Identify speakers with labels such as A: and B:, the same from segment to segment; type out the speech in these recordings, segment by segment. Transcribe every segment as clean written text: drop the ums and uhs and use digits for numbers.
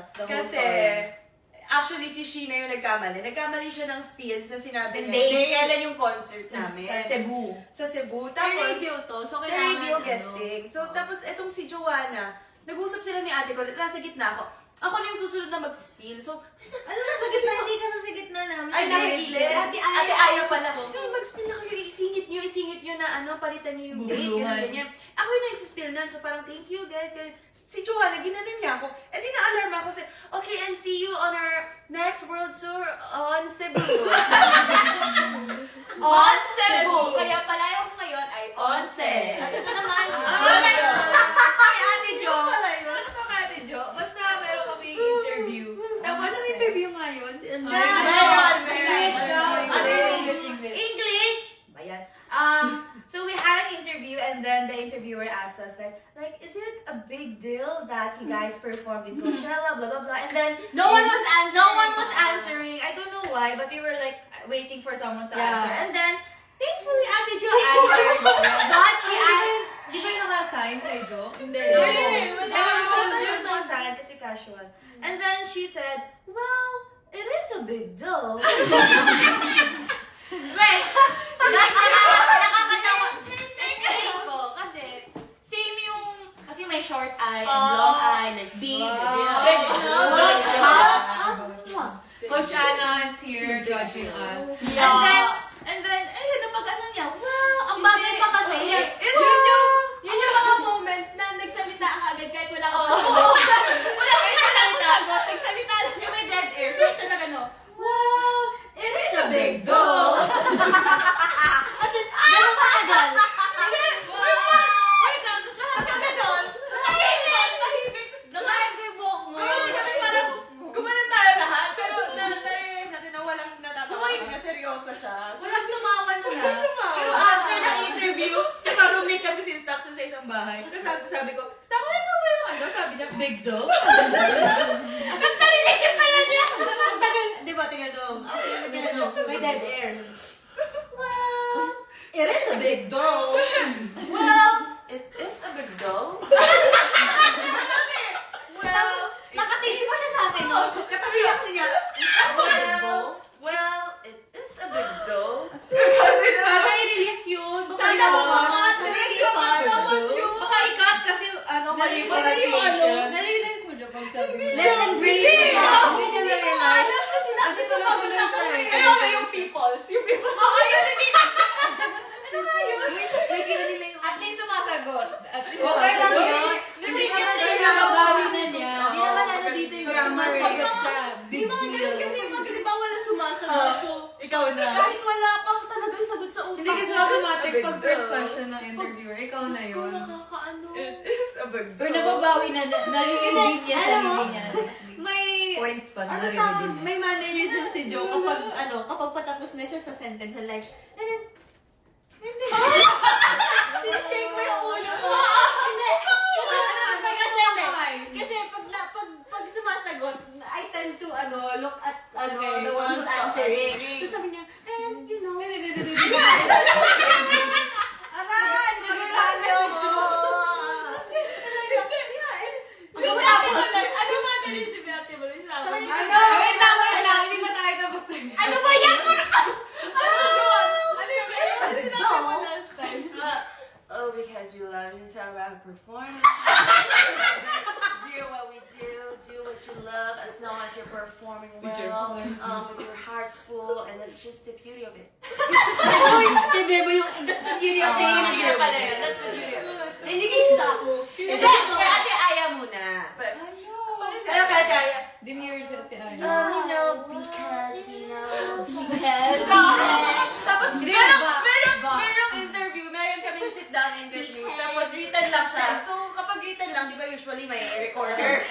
A: stocks the whole
B: Kasi,
A: story.
B: actually, si Sheena yung nagkamali. Nagkamali siya ng spills na sinabi
A: The
B: niya.
A: date.
B: Kailan yung concert namin?
A: Sa Cebu.
B: Sa Cebu.
C: Sa
B: Tapos,
C: radio to, so
B: sa
C: kailangan,
B: radio guesting. So, tapos, etong si Joanna, nag-usap sila ni ate ko, nasa gitna ako. Ako na yung susunod na mag-spill. So,
A: Ano nasa gitna? Hindi ka nasa gitna namin.
B: ay, nasa gilid.
C: Si Ate Aya.
B: Ate Aya pala. Yung mag-spill na kayo, isingit nyo na palitan nyo yung date,
A: Bubulungan.
B: ganyan. Ako yung nag-spill nun, so parang thank you guys. Si Joanna, ginanon niya ako. Eh di na-alarm ako, kasi, okay, and see you on our next world tour on Cebu. On Cebu! Kaya palayo ko ngayon ay Once. At ito naman,
A: Ay, Ate Jo. Ano to ka, Ate Jo? Basta meron kaming interview. Tapos, ang interview ngayon, si Andrea.
B: Meron.
A: English! Bayan. So we had an interview and then the interviewer asked us that, like, is it a big deal that you guys performed in Coachella, blah, blah, blah. And then,
C: No one was answering.
A: No one was answering. I don't know why, but we were like waiting for someone to answer. And then, thankfully, Ate Jo answered. But she asked,
D: Di ba yung naka-sign kay Jo?
B: Hindi.
A: There's no sign kasi casual. And then she said, well, it is a big deal.
B: Wait!
C: Guys, nakakatawa. Explain ko, kasi same yung, kasi may short eye and long eye, like big.
D: Coach Anna is here judging us.
C: And then, ayun, napag ano niya, well, ang bagay pa kasi. Yun yung mga moments na nagsalita ka agad kahit wala kang masagot. Wala kayo sagot, nagsalita lang yung may dead air. So, siya na gano,
A: Well, it is a big deal.
B: As in, ganun ka agad. Wait lang, tapos lahat ka ganon. Tahimik. Tapos nakain ko yung buhok mo. Parang gumanon tayo lahat. Pero na-realize natin na walang natatawa kasi nga seryoso siya. So,
C: walang tumawa nun
B: Walang
C: ah.
B: tumawa.
C: Pero after ng interview, naka-roommate kami si Stax sa isang bahay. Tapos sabi ko, Stax, wala ba yung ano? Sabi niya,
A: Big deal?
C: ang taliligin pala niya!
B: ang tagal, di ba, tinanong? Ako tinanong, may dead air.
A: Well, it is a big deal.
B: Well, it is a big deal. Well,
A: Nakatingin mo siya sa akin, no? Katabi ako niya.
B: well, it is a big deal.
C: Sana i-release yun. Baka
B: Sana
C: yun.
B: bumangat.
A: Baka ikat kasi mali yung pronunciation.
D: Na-realize mo dyan pag sabi mo.
C: Let's embrace it.
D: Hindi niya na-realize.
C: Kasi sumagot na siya eh.
B: Kaya ba yung peoples? Yung peoples.
A: May kita nila yung... At least sumasagot. At least
D: Okay lang
A: sumasagot.
D: yun.
C: Hindi
D: naman
C: naman
D: sila mabawi na niya.
A: Hindi naman ano dito yung grammar.
D: Sumasagot siya.
C: Yung mga ganun kasi yung mga halimbawa wala sumasagot. So,
A: Ikaw na.
C: kahit wala pang talagang sagot sa utak.
D: Hindi kasi automatic pag first question ng interviewer, ikaw na
C: Diyos ko,
D: yun.
C: nakakaano.
B: It is a big
E: Or
B: deal.
E: nababawi na, nare-reveal niya sarili niya.
A: May...
D: Points pa na
A: Ano
D: nare-reveal
A: tawag?
D: niya.
A: May mannerism si Joe kapag patapos na siya sa sentence, like, and then, shake mo yung ulo mo. Hindi. Kasi pag sumasagot, I tend to look at
B: Okay,
A: the one who's answering. Tapos sabi niya, and you know. Aray! Nagagano mo!
C: Ano ba na-receive natin mo?
A: Sabi niya,
D: Wait lang. Hindi pa tayo tapos.
C: Ano ba yan? Ano yung sinabi mo last time?
B: Oh, because you love it, it's about performance. Do what we do what you love, as long as you're performing well, with your heart's full, and that's just the beauty of it.
A: Hindi ba yung, that's the beauty of being
B: That's the
A: here.
B: pala yun, that's the beauty of it.
A: Hindi kayo stop mo.
B: Hindi, kay Ate Aya muna. But,
A: Ano kaya kaya?
D: Demure sa Ate Aya.
B: we know because we know.
A: Because
B: Tapos,
D: Hindi,
B: merong interview, meron kami sit-down interview, tapos written lang siya. So, kapag written lang, di ba usually may recorder?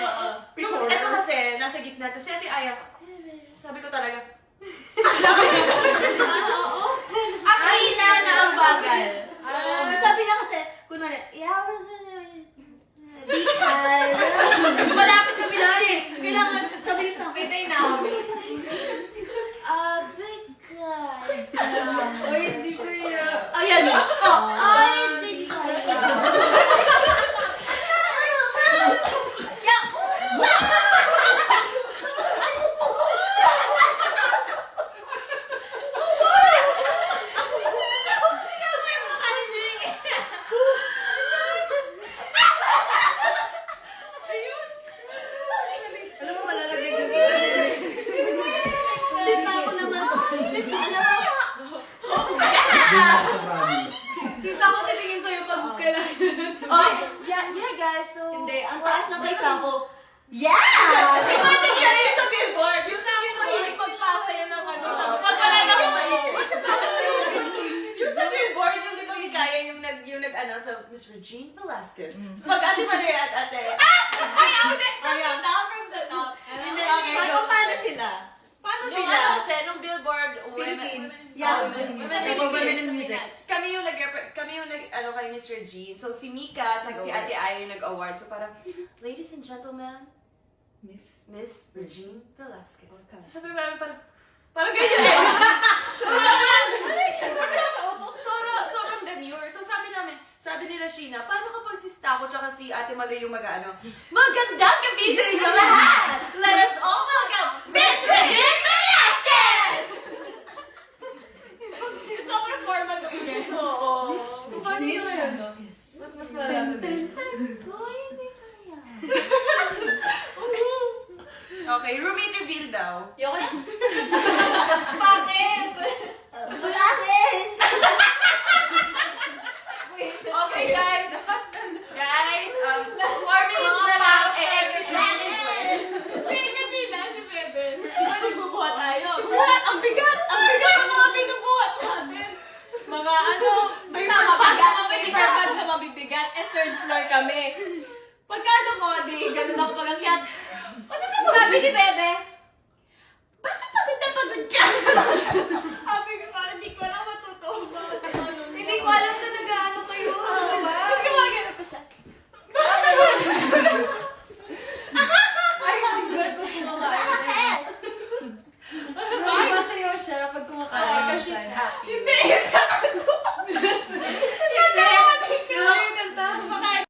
B: Ito kasi, nasa gitna, tapos si Ate Aya, sabi ko talaga, oo.
A: Akita na ang bagay.
E: Sabi niya kasi, kunwari, yeah, because,
A: Malapit kami lahat eh. Kailangan, sabi niya sa akin,
D: Pitay namin.
E: because,
A: Oy, hindi ko yun. Ayan o.
B: guys, so...
A: Hindi, ang taas ng kaysa ko. Yeah!
B: Imagine ka rin sa billboard.
C: Gusto ko mahilig magpasa yun ng ano sa
B: Pag wala na akong maisip. Yung sa billboard, yung di ba may kaya yung nag ano sa Miss Regine Velasquez. So, pag Ate Maria at Ate...
C: From the top.
E: Paano sila? Paano
B: Yung
E: sila?
B: ano kasi, nung billboard,
E: Philippines.
B: women-
E: Yeah,
B: women-
E: women in music.
B: kami yung ano kay Miss Regine. So si Mika at si Ate Ay yung nag-award. So parang, ladies and gentlemen, Miss Regine Velasquez. So sabi namin parang ganyan eh. Sobrang demure. So sabi nila Sheena, paano kapag si Stako tsaka si Ate Malay yung mag-ano? Magandang gabi sa inyo lahat! Let us all welcome Miss Regine Velasquez!
C: Sobrang formal mo yun.
B: Oo.
C: Paano yun yun? Mas malalaman.
B: Okay, roommate reveal daw.
A: Yung